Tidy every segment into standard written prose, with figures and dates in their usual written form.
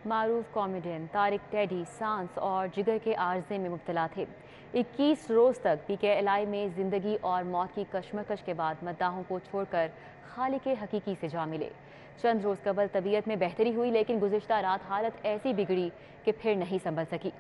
मारूफ comedian Tariq teddy सांस और जिगर के आर्जे में मुब्तला थे। 21 रोज तक पीकेएलआई में जिंदगी और मौत की कशमकश के बाद मद्दाहों को छोड़कर खालिक हकीकी से जा मिले। चंद रोज कबल तबीयत में बेहतरी हुई, लेकिन गुज़िश्ता रात हालत ऐसी बिगड़ी कि फिर नहीं संभल सकी।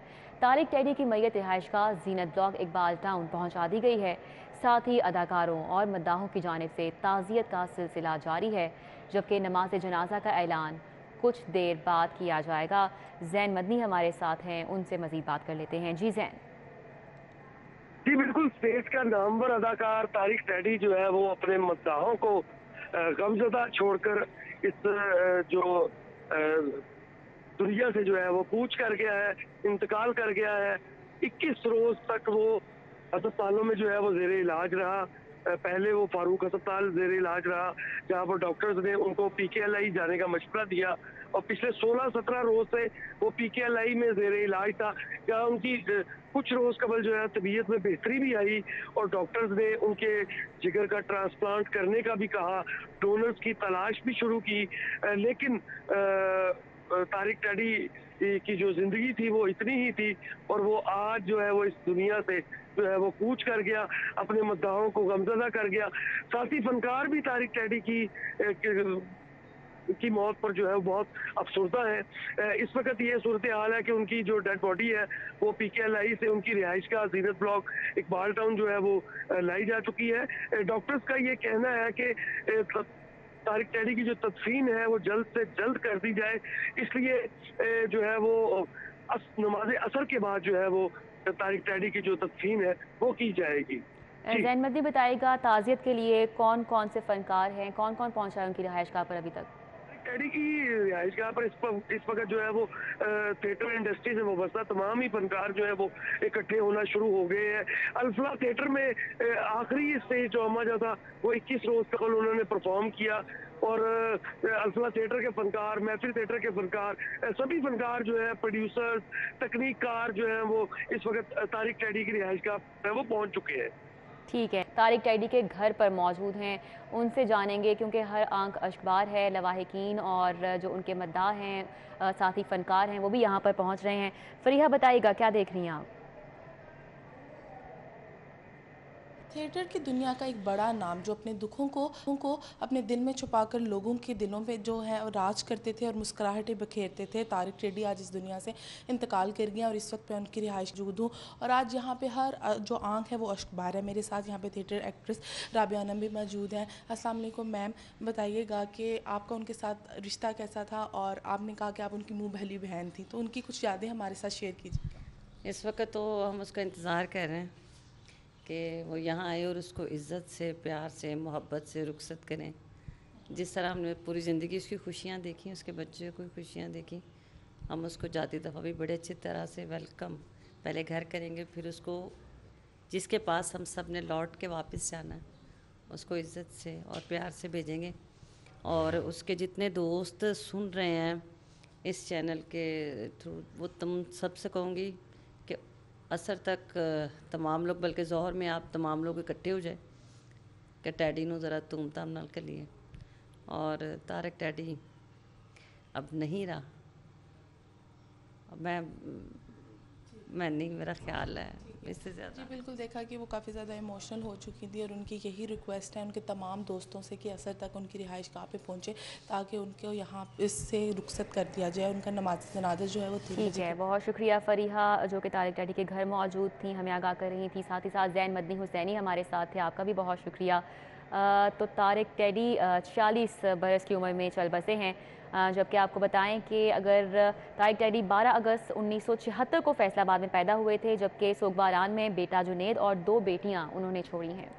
तारिक टेडी की मैयत रिहाइशगाह जीनत ब्लॉक इकबाल टाउन पहुंचा दी गई है। साथ ही अदाकारों और मद्दाहों की जानिब से ताज़ियत का सिलसिला जारी है, जबकि नमाज जनाजा का ऐलान कुछ देर बाद किया जाएगा। जैन मदनी हमारे साथ हैं, उनसे मजीद बात कर लेते हैं। जी जैन। जी बिल्कुल, स्टेज का नामवर अदाकार तारिक टेडी जो है वो अपने मद्दाहों को गमज़दा छोड़कर इस जो दुनिया से जो है वो कूच कर गया है, इंतकाल कर गया है। 21 रोज तक वो अस्पतालों में जो है वो जेर इलाज रहा। पहले वो फारूक अस्पताल जेर इलाज रहा, जहाँ पर डॉक्टर्स ने उनको पीकेएलआई जाने का मशवरा दिया, और पिछले 16-17 रोज से वो पीकेएलआई में जेर इलाज था, जहाँ उनकी कुछ रोज कबल जो है तबीयत में बेहतरी भी आई और डॉक्टर्स ने उनके जिगर का ट्रांसप्लांट करने का भी कहा, डोनर्स की तलाश भी शुरू की। लेकिन तारिक टेडी की जो जिंदगी थी वो इतनी ही थी, और वो आज जो है वो इस दुनिया से जो है वो कूच कर गया, अपने मद्दाहों को गमज़दा कर गया। साथ ही फनकार भी तारिक टेडी की मौत पर जो है बहुत अफसरदा है। इस वक्त ये सूरत हाल है कि उनकी जो डेड बॉडी है वो पीकेएलआई से उनकी रिहाइश का जीनत ब्लॉक इकबाल टाउन जो है वो लाई जा चुकी है। डॉक्टर्स का ये कहना है कि तारिक टेडी की जो तदफीन है वो जल्द से जल्द कर दी जाए, इसलिए जो है वो नमाज असर के बाद जो है वो तारिक टेडी की जो तदफीन है वो की जाएगी। जैन मदनी बताएगा, ताज़ियत के लिए कौन कौन से फनकार हैं, कौन कौन पहुंचा है उनकी रिहाइशगाह पर अभी तक? टेडी की रिहाइशगाह पर इस वक्त जो है वो थिएटर इंडस्ट्री से वाबस्ता तमाम ही फनकार जो है वो इकट्ठे होना शुरू हो गए हैं। अल्फला थिएटर में आखिरी स्टेज जो अमाजा था वो 21 रोज तक उन्होंने परफॉर्म किया, और अल्फला थिएटर के फनकार, महफिल थिएटर के फनकार, सभी फनकार जो है, प्रोड्यूसर्स, तकनीककार जो है वो इस वक्त तारिक टेडी की रिहाइशगाह वो पहुंच चुके हैं। ठीक है, तारिक टेडी के घर पर मौजूद हैं, उनसे जानेंगे, क्योंकि हर आंख अश्कबार है। लवाहिकीन और जो उनके मद्दाह हैं, साथ ही फनकार हैं, वो भी यहाँ पर पहुँच रहे हैं। फरीहा बताइएगा, क्या देख रही हैं आप? थिएटर की दुनिया का एक बड़ा नाम जो अपने दुखों को अपने दिल में छुपाकर लोगों के दिलों पे जो है राज करते थे और मुस्कुराहटें बखेरते थे, तारिक टेडी आज इस दुनिया से इंतकाल कर गया और इस वक्त मैं उनकी रिहाइश मौजूद हूँ। और आज यहाँ पे हर जो आंख है वो अश्कबार है। मेरे साथ यहाँ पे थिएटर एक्ट्रेस राबिया अनम भी मौजूद हैं। अस्सलाम वालेकुम मैम, बताइएगा कि आपका उनके साथ रिश्ता कैसा था, और आपने कहा कि आप उनकी मुँह भली बहन थी, तो उनकी कुछ यादें हमारे साथ शेयर कीजिए। इस वक्त तो हम उसका इंतज़ार कर रहे हैं कि वो यहाँ आए और उसको इज़्ज़त से, प्यार से, मोहब्बत से रुखसत करें। जिस तरह हमने पूरी ज़िंदगी उसकी खुशियाँ देखी, उसके बच्चों की खुशियाँ देखी, हम उसको जाती दफ़ा भी बड़े अच्छी तरह से वेलकम पहले घर करेंगे, फिर उसको जिसके पास हम सब ने लौट के वापस जाना है उसको इज़्ज़त से और प्यार से भेजेंगे। और उसके जितने दोस्त सुन रहे हैं इस चैनल के थ्रू, वो तुम सबसे कहूँगी कि असर तक तमाम लोग, बल्कि ज़ोहर में आप तमाम लोग इकट्ठे हो जाए कि टैडी नू ज़रा धूम धाम नाल करिए। और तारिक टैडी अब नहीं रहा, मैं नहीं, मेरा ख्याल है इससे ज़्यादा। जी बिल्कुल, देखा कि वो काफ़ी ज़्यादा इमोशनल हो चुकी थी और उनकी यही रिक्वेस्ट है उनके तमाम दोस्तों से कि असर तक उनकी रिहाइशगाह पे पहुँचे ताकि उनको यहाँ इससे रुखसत कर दिया जाए। उनका नमाज जनाजा जो है वो 3 ठीक है, बहुत शुक्रिया फरीहा, जो कि तारिक टेडी के घर मौजूद थी, हमें आगाह कर रही थी। साथ ही साथ जैन मदनी हुसैनी हमारे साथ थे, आपका भी बहुत शुक्रिया। तो तारिक टेडी 40 बरस की उम्र में चल बसे हैं, जबकि आपको बताएं कि अगर तारिक टेडी 12 अगस्त 1976 को फैसलाबाद में पैदा हुए थे, जबकि सोगवारान में बेटा जुनेद और 2 बेटियां उन्होंने छोड़ी हैं।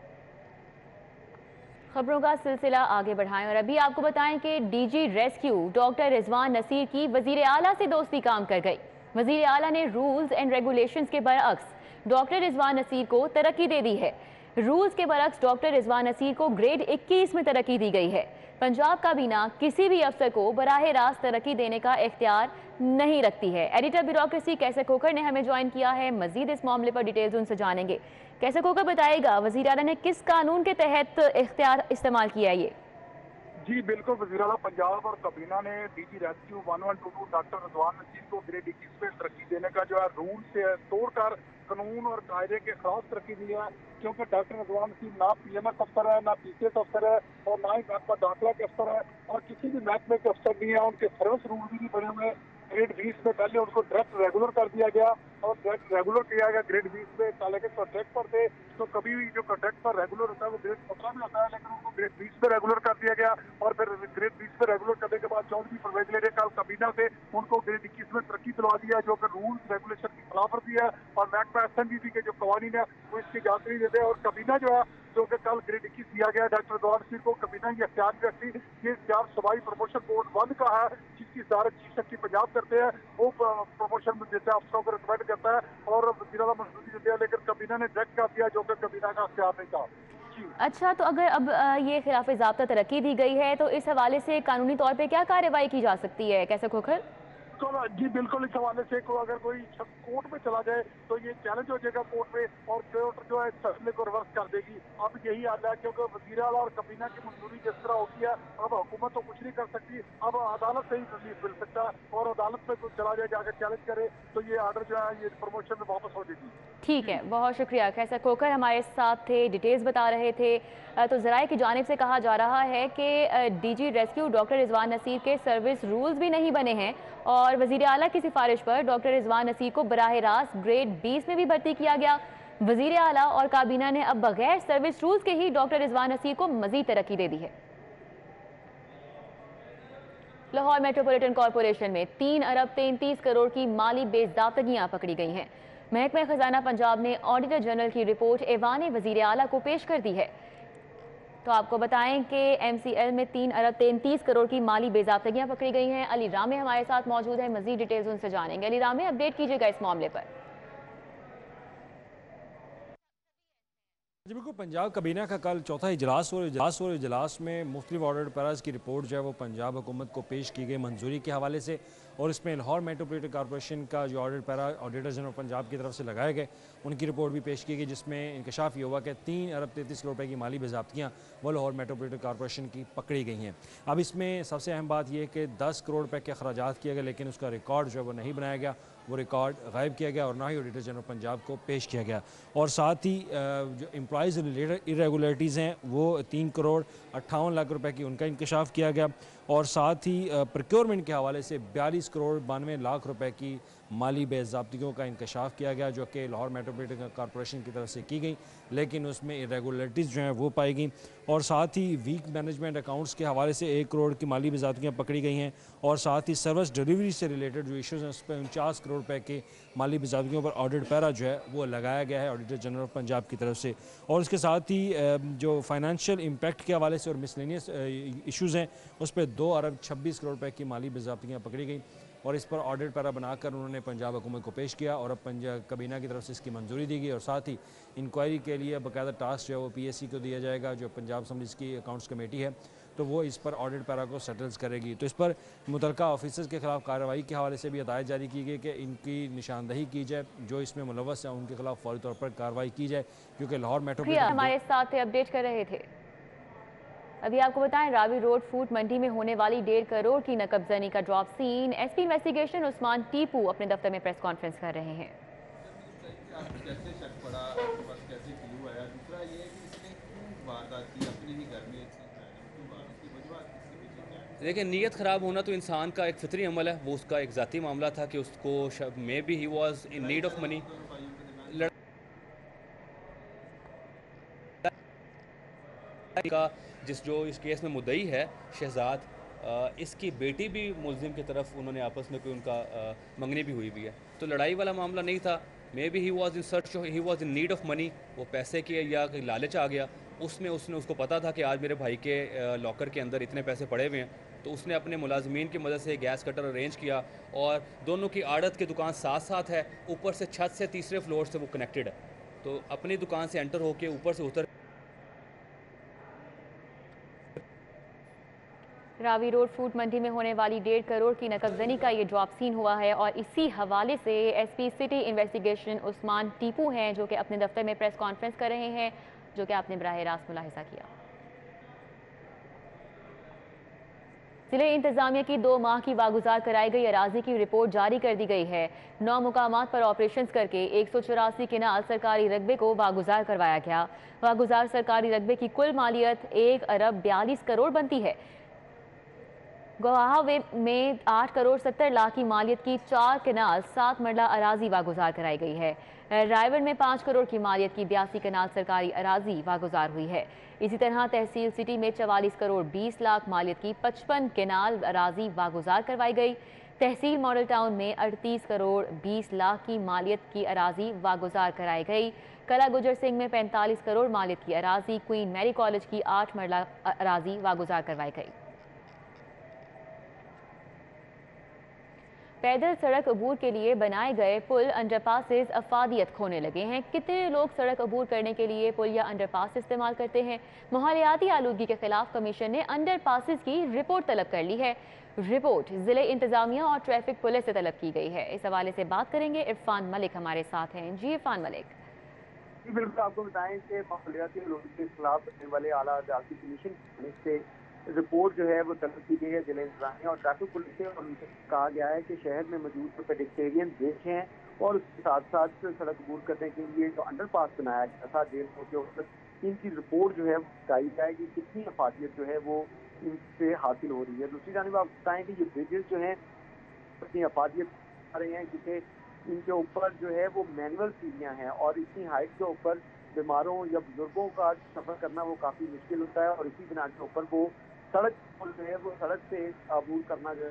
खबरों का सिलसिला आगे बढ़ाएं और अभी आपको बताएं कि DG rescue doctor Rizwan Naseer की वजीर आला से दोस्ती काम कर गई। वजीर आला ने रूल्स एंड रेगुलेशंस के बरअक्स डॉक्टर रिजवान नसीर को तरक्की दे दी है। रूल्स के बरअक्स डॉक्टर रिजवान नसीर को ग्रेड 21 में तरक्की दी गई है। पंजाब काबीना किसी भी अफसर को बराह रास्त तरक्की देने का इख्तियार नहीं रखती है। एडिटर ब्यूरोक्रेसी कैसे खोकर ने हमें ज्वाइन किया है, मजीद इस मामले पर डिटेल्स उनसे जानेंगे। कैसे खोकर बताएगा वजीर आला ने किस कानून के तहत इख्तियार इस्तेमाल किया है ये? जी बिल्कुल, वज़ीर आला पंजाब और काबीना ने DG rescue 1122 doctor Rizwan Naseer को ग्रेड 21 में तरक्की देने का जो है रूल से तोड़कर कानून और कायदे के खिलाफ तरक्की दी है, क्योंकि डॉक्टर रिजवान नसीर ना पीएमएस अफसर है, ना पीसीएस अफसर है और ना ही महकमा दाखिला के अफसर है और किसी भी महकमे के अफसर नहीं है। उनके सर्विस रूल भी नहीं बने हुए। ग्रेड 20 में पहले उनको डायरेक्ट रेगुलर कर दिया गया और डायरेक्ट रेगुलर किया गया ग्रेड 20 में, हालांकि कॉन्ट्रैक्ट पर थे तो कभी भी जो कॉन्ट्रैक्ट पर रेगुलर होता है वो ग्रेड 15 में होता है, लेकिन उनको ग्रेड 20 में रेगुलर कर दिया गया और फिर ग्रेड 20 में रेगुलर करने के बाद चौधरी परवेज ने कल कबीना से उनको ग्रेड 21 में तरक्की दिलवा दिया, जो कि रूल्स रेगुलेशन की खिलाफवर्जी है और महकमा एसएनडीटी के जो कवानीन है वो इसकी इजाजत नहीं देते। और कबीना जो है जो कि कल ग्रेड 21 दिया गया डॉक्टर रिजवान नसीर को, कबीना ये इख्तियार भी रखती, ये इख्तियार सूबाई प्रमोशन बोर्ड 1 का है जिसकी सदारत चीफ सेक्रेटरी पंजाब करते हैं, वो प्रमोशन देता है, अफसरों को रिकमेंड करता है और वज़ीर आला मंजूरी देते हैं, लेकिन कबीना ने डायरेक्ट कर दिया जो कि कबीना का इख्तियार नहीं था। अच्छा, तो अगर अब ये खिलाफ ज़ाब्ता तरक्की दी गई है तो इस हवाले से कानूनी तौर पे क्या कार्रवाई की जा सकती है कैसे खोखर? तो जी बिल्कुल, इस हवाले से अगर कोई शख्स कोर्ट में चला जाए तो ये चैलेंज हो जाएगा कोर्ट में और कोर्ट जो है इस फैसले को रिवर्स कर देगी। अब यही हाल है, क्योंकि वज़ीर आला और कबीना की मंजूरी जिस तरह होती है, अब हुकूमत तो कुछ नहीं कर सकती, अब अदालत से ही रिलीफ मिल सकता है और अदालत में कोई चला जाए जाकर चैलेंज करे तो ये आर्डर जो है ये प्रमोशन में वापस हो जाएगी। ठीक है, बहुत शुक्रिया। कैसर खोखर हमारे साथ थे, डिटेल्स बता रहे थे। तो ज़राए की जानिब से कहा जा रहा है कि DG rescue doctor Rizwan Naseer के सर्विस रूल्स भी नहीं बने हैं और वज़ीर आला की सिफारिश पर डॉक्टर रिजवान नसीर को बराह रास्त ग्रेड 20 में भी भर्ती किया गया। वज़ीर आला और काबीना ने अब बगैर सर्विस रूल्स के ही डॉक्टर रिजवान नसीर को मज़ीद तरक्की दे दी है। लाहौर मेट्रोपॉलिटन कॉरपोरेशन में 3 अरब 33 करोड़ की माली बेज़ाब्तगियां पकड़ी गई हैं। महकमा खजाना पंजाब ने ऑडिटर जनरल की रिपोर्ट ऐवान वज़ीर आला को पेश कर दी है। तो आपको बताएं कि एमसीएल में 3 अरब 33 करोड़ की माली बेज़ाब्तगियां पकड़ी गई हैं। अली रामे हमारे साथ मौजूद है, मज़ीद डिटेल्स उनसे जानेंगे। अली रामे, अपडेट कीजिएगा इस मामले पर। जी बिल्कुल, पंजाब कबीना का कल चौथा इजलास और इजलास में मुख्तलिफ ऑडिट पैराज की रिपोर्ट जो है वो पंजाब हुकूमत को पेश की गई मंजूरी के हवाले से और इसमें लाहौर मेट्रोपॉलिटन कॉरपोरेशन का जो audit para auditor general Punjab की तरफ से लगाए गए उनकी रिपोर्ट भी पेश की गई, जिसमें इंकशाफ ये हुआ कि 3 अरब 33 करोड़ रुपए की माली बेज़ाब्तियाँ वो लाहौर मेट्रोपॉलिटन कॉरपोरेशन की पकड़ी गई हैं। अब इसमें सबसे अहम बात यह है कि 10 करोड़ रुपए के अखराजात किए गए, लेकिन उसका रिकॉर्ड जो है वो नहीं बनाया गया, वो रिकॉर्ड गायब किया गया और ना ही ऑडिटर जनरल पंजाब को पेश किया गया। और साथ ही जो एम्प्लॉइज़ रिलेटेड इरेगुलरिटीज़ हैं वो 3 करोड़ 58 लाख रुपए की उनका इंकशाफ किया गया और साथ ही प्रोक्योरमेंट के हवाले से 42 करोड़ 92 लाख रुपए की माली बेज़ाब्तियों का इंकशाफ किया गया, जो कि लाहौर मेट्रोपॉलिटन कॉरपोरेशन की तरफ से की गई, लेकिन उसमें इरेगुलरिटीज़ जो हैं वो पाई गई। और साथ ही वीक मैनेजमेंट अकाउंट्स के हवाले से 1 करोड़ की माली बेज़ाब्तियाँ पकड़ी गई हैं और साथ ही सर्विस डिलीवरी से रिलेटेड जो इशूज़ हैं उस पर 49 करोड़ रुपए के माली बेज़ाब्तियों पर ऑडिट पैरा जो है वो लगाया गया है ऑडिटर जनरल पंजाब की तरफ से। और उसके साथ ही जो फाइनेंशियल इम्पैक्ट के हवाले से और मिसलेनियस इशूज़ हैं उस पर 2 अरब 26 करोड़ रुपए की माली बेज़ाब्तियाँ पकड़ी गई और इस पर ऑडिट पैरा बनाकर उन्होंने पंजाब हुकूमत को पेश किया और अब पंजाब कबीना की तरफ से इसकी मंजूरी दी गई और साथ ही इंक्वायरी के लिए बाकायदा टास्क जो है वो पीएससी को दिया जाएगा, जो पंजाब असम्बलीज़ की अकाउंट्स कमेटी है, तो वो इस पर ऑडिट पैरा को सेटल्स करेगी। तो इस पर मुतलका ऑफिसर्स के खिलाफ कार्रवाई के हवाले से भी हदायत जारी की गई कि इनकी निशानदही की जाए, जो इसमें मुलव्वस है उनके खिलाफ फौरी तौर पर कार्रवाई की जाए, क्योंकि लाहौर मेट्रोपॉलिटन हमारे साथ अपडेट कर रहे थे। अभी आपको बताएं, रावी रोड फूड मंडी में होने वाली 1.5 करोड़ की नकबजनी का drop scene. SP investigation Usman Tipu अपने दफ्तर में प्रेस कॉन्फ्रेंस कर रहे हैं। देखिए, नीयत ख़राब होना तो इंसान का एक फितरी अमल है, वो उसका एक ज़ाती मामला था कि उसको may be he was in need of money. का जो इस केस में मुद्दई है शहजाद, इसकी बेटी भी मुलजिम की तरफ उन्होंने आपस में कोई उनका मंगनी भी हुई है, तो लड़ाई वाला मामला नहीं था। May be he was in search, he was in need of money, वो पैसे की या लालच आ गया उसमें, उसने उसको पता था कि आज मेरे भाई के लॉकर के अंदर इतने पैसे पड़े हुए हैं, तो उसने अपने मुलाजमीन की मदद से गैस कटर अरेंज किया और दोनों की आड़त की दुकान साथ साथ है, ऊपर से छत से तीसरे फ्लोर से वो कनेक्टेड है, तो अपनी दुकान से एंटर होके ऊपर से उतर। रावी रोड फूड मंडी में होने वाली 1.5 करोड़ की नकबजनी का ये ड्रॉप सीन हुआ है और इसी हवाले से SP city investigation Usman Tipu हैं जो कि अपने दफ्तर में प्रेस कॉन्फ्रेंस कर रहे हैं, जो कि आपने बराह रास्त मुलाहिजा किया। जिले इंतजामिया की 2 माह की वागुजार कराई गई अराजी की रिपोर्ट जारी कर दी गई है। 9 मुकामात पर ऑपरेशन करके 184 केनाल सरकारी रकबे को वागुजार करवाया गया। वागुजार सरकारी रकबे की कुल मालियत 1 अरब 42 करोड़ बनती है। गवाहवे में 8 करोड़ 70 लाख की मालियत की 4 केनाल 7 मरला अराजी वागुजार कराई गई है। रायवन में 5 करोड़ की मालियत की 82 केनाल सरकारी अराजी वागुजार हुई है। इसी तरह तहसील सिटी में 44 करोड़ 20 लाख मालियत की 55 केनाल अराजी वागुजार करवाई गई। तहसील मॉडल टाउन में 38 करोड़ 20 लाख की मालियत की अराजी वागुजार कराई गई। कला गुजर सिंह में 45 करोड़ मालियत की अराजी, क्वीन मैरी कॉलेज की 8 मरला अराजी वागुजार करवाई गई। पैदल सड़क अबूर के लिए बनाए गए पुल अंडरपासेस अफादियत खोने लगे हैं। कितने लोग सड़क अबूर करने के लिए पुल या अंडरपास इस्तेमाल करते हैं? माहौलियाती आलूगी के खिलाफ कमीशन ने अंडरपासेस की रिपोर्ट तलब कर ली है। रिपोर्ट जिले इंतजामिया और ट्रैफिक पुलिस से तलब की गई है। इस हवाले से बात करेंगे इरफान मलिक हमारे साथ हैं। जी इरफान मलिक। बिल्कुल, आपको बताएं कि माहौलियाती आलूगी के खिलाफ बनने वाले आला अदालती कमीशन से रिपोर्ट जो है वो तलब की गई है जिला इंतजामिया और ट्रैफिक पुलिस से, और उनसे कहा गया है कि शहर में मौजूद पेडिस्टेरियन देश हैं और उसके साथ साथ सड़क अबूर करने के लिए जो अंडरपास बनाया गया था 1.5 फुट, इनकी रिपोर्ट जो है बताई जाएगी कितनी अफादियत जो है वो इनसे हासिल हो रही है। दूसरी जानिब आप बताएं कि ये ब्रिजेस जो हैं अपनी अफादियत आ रहे हैं, जिससे इनके ऊपर जो है वो मैनुअल सीढ़ियाँ हैं और इतनी हाइट के ऊपर बीमारों या बुजुर्गों का सफर करना वो काफी मुश्किल होता है और इसी बिना के ऊपर वो सड़क जो है वो सड़क से अबूर करना जो है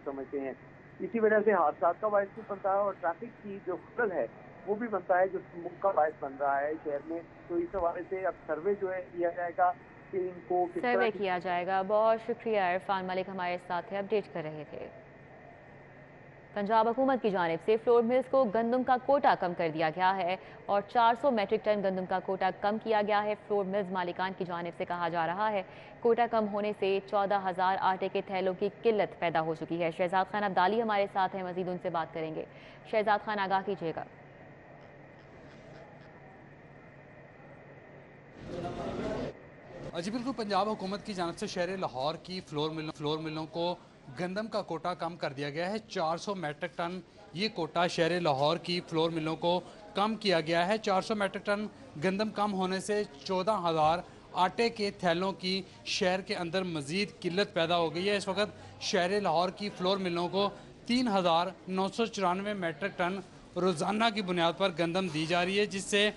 समझते हैं। इसी वजह से हादसा का बायस भी बनता है और ट्रैफिक की जो खलल है वो भी बनता है, जो स्मोक का बायस बन रहा है शहर में। तो इस हवाले से अब सर्वे जो है किया जाएगा कि इनको सर्वे किया जाएगा। बहुत शुक्रिया इरफान मलिक हमारे साथ अपडेट कर रहे थे। पंजाब हुकूमत की जानिब से फ्लोर मिल्स को गंदम का कोटा कम कर दिया गया है और 400 मैट्रिक टन गंदम का कोटा कम किया गया है। फ्लोर मिल्स मालिकान की जानिब से कहा जा रहा है कोटा कम होने से 14,000 आटे के थैलों की किल्लत पैदा हो चुकी है। शहजाद खान अब्दाली हमारे साथ हैं, मजीद उनसे बात करेंगे। शहजाद खान, आगाह कीजिएगा। जी बिल्कुल, पंजाब हुकूमत की जानिब से शहर लाहौर की फ्लोर मिलों को गंदम का कोटा कम कर दिया गया है। 400 मैट्रिक टन ये कोटा शहर लाहौर की फ्लोर मिलों को कम किया गया है। 400 मैट्रिक टन गंदम कम होने से 14,000 आटे के थैलों की शहर के अंदर मज़ीद किल्लत पैदा हो गई है। इस वक्त शहर लाहौर की फ्लोर मिलों को 3,994 मैट्रिक टन रोज़ाना की बुनियाद पर गंदम दी जा रही है, जिससे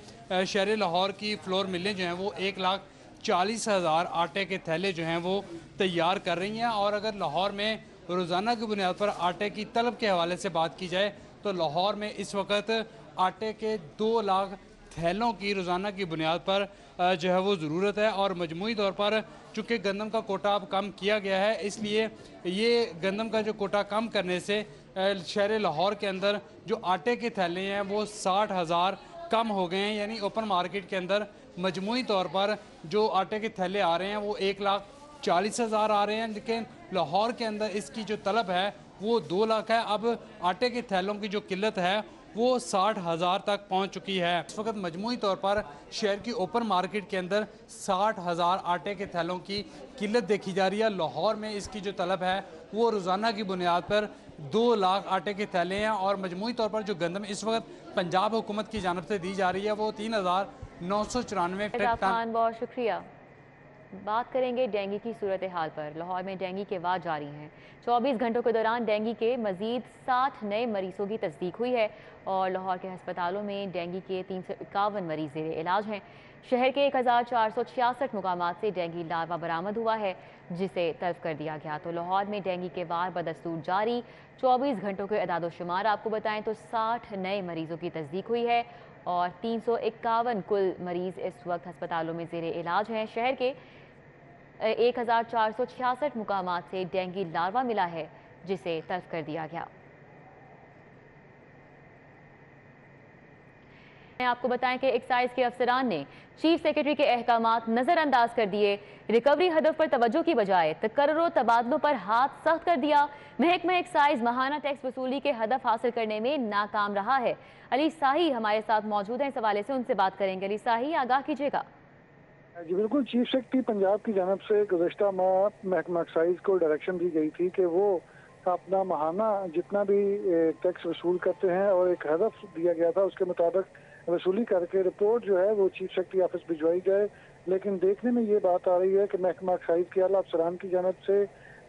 शहर लाहौर की फ्लोर मिलें जो हैं वो 1,40,000 आटे के थैले जो हैं वो तैयार कर रही हैं। और अगर लाहौर में रोज़ाना की बुनियाद पर आटे की तलब के हवाले से बात की जाए तो लाहौर में इस वक्त आटे के 2 लाख थैलों की रोज़ाना की बुनियाद पर जो है वो ज़रूरत है। और मजमूई तौर पर चूँकि गंदम का कोटा अब कम किया गया है, इसलिए ये गंदम का जो कोटा कम करने से शहर लाहौर के अंदर जो आटे के थैले हैं वो 60,000 कम हो गए हैं। यानी ओपन मार्केट के अंदर मजमूई तौर पर जो आटे के थैले आ रहे हैं वो 1,40,000 आ रहे हैं, लेकिन लाहौर के अंदर इसकी जो तलब है वो 2 लाख है। अब आटे के थैलों की जो किल्लत है वो 60,000 तक पहुंच चुकी है। इस वक्त मजमूई तौर पर शहर की ओपन मार्केट के अंदर 60,000 आटे के थैलों की किल्लत देखी जा रही है। लाहौर में इसकी जो तलब है वो रोज़ाना की बुनियाद पर 2 लाख आटे के थैले हैं और मजमूई तौर पर जो गंदम इस वक्त पंजाब हुकूमत की जानब से दी जा रही है वो 3,994 टन। बहुत शुक्रिया। बात करेंगे डेंगू की सूरत हाल पर। लाहौर में डेंगू के वार जारी हैं। 24 घंटों के दौरान डेंगू के मजीद 60 नए मरीजों की तस्दीक हुई है और लाहौर के अस्पतालों में डेंगू के 351 मरीज ज़ेरे इलाज हैं। शहर के 1,466 मुकामात से डेंगू लार्वा बरामद हुआ है, जिसे तल्फ कर दिया गया। तो लाहौर में डेंगू के वार बदस्तूर जारी। 24 घंटों के अदाद-ओ-शुमार आपको बताएं तो 60 नए मरीजों की तस्दीक हुई है और 351 कुल मरीज इस वक्त अस्पतालों में ज़ेरे इलाज हैं। शहर के 1,466 मुकामात से डेंगू लार्वा मिला है, जिसे तल्फ कर दिया गया। आपको बताएं कि एक्साइज के अफसरान ने चीफ सेक्रेटरी के अहकामात नजरअंदाज कर दिए। रिकवरी हदफ पर तवज्जो की बजाय तकर्रुर तबादलों पर हाथ सख्त कर दिया। महकमा एक्साइज माहाना टैक्स वसूली के हदफ हासिल करने में नाकाम रहा है। अली साही हमारे साथ मौजूद हैं, इस हवाले से उनसे बात करेंगे। अली साही, आगाह कीजिएगा। जी बिल्कुल, चीफ सेक्रेटरी पंजाब की जानब से गुज़श्ता माह महकमा एक्साइज को डायरेक्शन दी गई थी कि वो अपना माहाना जितना भी टैक्स वसूल करते हैं और एक हदफ दिया गया था उसके मुताबिक वसूली करके रिपोर्ट जो है वो चीफ सेक्रेटरी ऑफिस भिजवाई जाए। लेकिन देखने में ये बात आ रही है कि महकमा एक्साइज के आला अफसरान की जानब से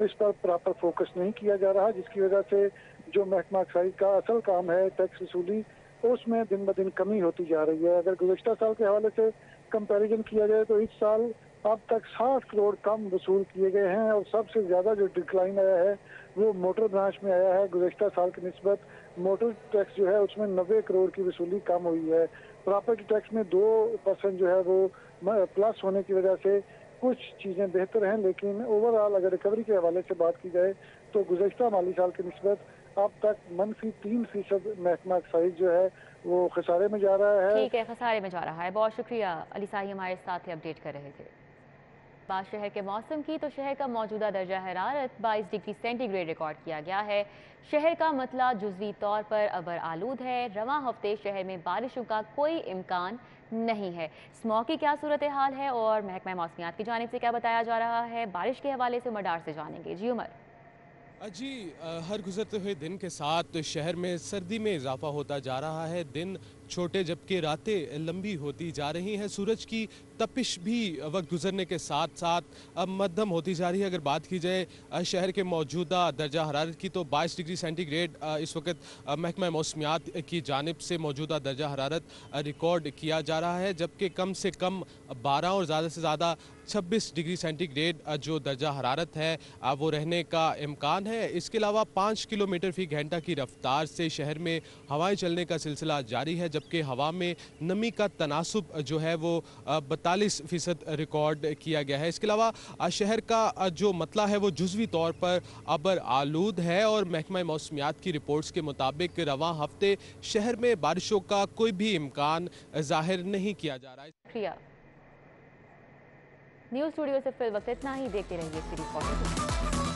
इस पर प्रॉपर फोकस नहीं किया जा रहा, जिसकी वजह से जो महकमा एक्साइज का असल काम है टैक्स वसूली, उसमें दिन ब दिन कमी होती जा रही है। अगर गुज़श्ता साल के हवाले से कंपैरिजन किया जाए तो इस साल अब तक 60 करोड़ कम वसूल किए गए हैं और सबसे ज़्यादा जो डिक्लाइन आया है वो मोटर ब्रांच में आया है। गुज़श्ता साल की निस्बत मोटर टैक्स जो है उसमें 90 करोड़ की वसूली कम हुई है। प्रॉपर्टी टैक्स में 2% जो है वो प्लस होने की वजह से कुछ चीज़ें बेहतर हैं, लेकिन ओवरऑल अगर रिकवरी के हवाले से बात की जाए तो गुज़श्ता माली साल की निस्बत अब तक -3% महकमा एक्साइज जो है वो खसारे में जा रहा है। ठीक है, खसारे में जा रहा है। बहुत शुक्रिया अली साही, हमारे साथ ही अपडेट कर रहे थे। बात शहर के मौसम की, तो शहर का मौजूदा दर्जा हरारत 22 डिग्री सेंटीग्रेड रिकॉर्ड किया गया है। शहर का मतला जुज़वी तौर पर अबर आलूद है। रवां हफ्ते शहर में बारिशों का कोई इम्कान नहीं है। स्मॉग की क्या सूरत हाल है और महकमा मौसमियात की जानिब से क्या बताया जा रहा है, बारिश के हवाले से मडार से जानेंगे। जी उमर। जी, हर गुजरते हुए दिन के साथ शहर में सर्दी में इजाफा होता जा रहा है। दिन छोटे जबकि रातें लंबी होती जा रही हैं। सूरज की तपिश भी वक्त गुजरने के साथ साथ मध्यम होती जा रही है। अगर बात की जाए शहर के मौजूदा दर्जा हरारत की तो 22 डिग्री सेंटीग्रेड इस वक्त महकमा मौसमियात की जानिब से मौजूदा दर्जा हरारत रिकॉर्ड किया जा रहा है, जबकि कम से कम 12 और ज़्यादा से ज़्यादा 26 डिग्री सेंटीग्रेड जो दर्जा हरारत है वो रहने का इम्कान है। इसके अलावा 5 किलोमीटर फी घंटा की रफ्तार से शहर में हवाएं चलने का सिलसिला जारी है, जबकि हवा में नमी का तनासुब जो है वो 42% रिकॉर्ड किया गया है। इसके अलावा शहर का जो मतला है वो जुज़वी तौर पर अबर आलूद है और महकमा मौसमियात की रिपोर्ट्स के मुताबिक रवां हफ्ते शहर में बारिशों का कोई भी इम्कान जाहिर नहीं किया जा रहा है। न्यूज़ स्टूडियो से फिल वक्त इतना ही। देखते रहिए सीरीज।